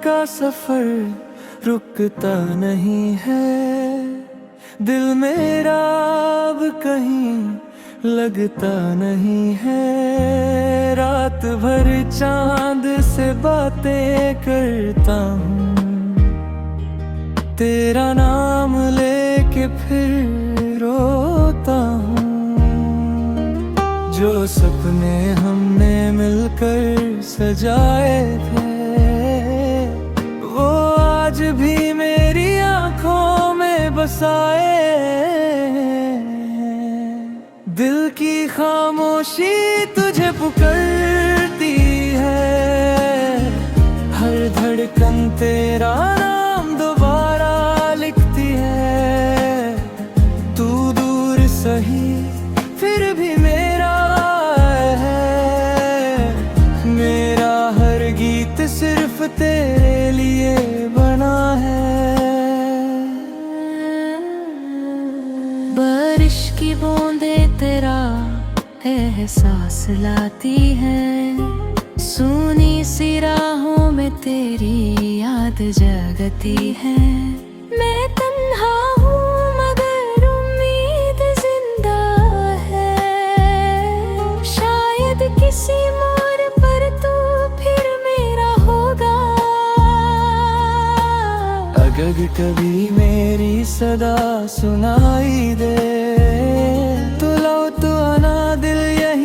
का सफर रुकता नहीं है। दिल मेरा अब कहीं लगता नहीं है। रात भर चांद से बातें करता हूँ, तेरा नाम लेके फिर रोता हूँ। जो सपने हमने मिलकर सजाए थे, वो आज भी मेरी आंखों में बसाए। दिल की खामोशी तुझे पुकारती है, हर धड़कन तेरा नाम दोबारा लिखती है। तू दूर सही फिर भी मेरा है, मेरा हर गीत सिर्फ तेरे लिए बना है। बारिश की बूंदें तेरा एहसास लाती हैं, सूनी सी राहों में तेरी याद जगती है। मैं तन्हा हूँ मगर उम्मीद जिंदा है, शायद किसी मोड़ पर तू फिर मेरा होगा। अगर कभी मेरी सदा सुनाई दे, तो लो तो आना दिल यही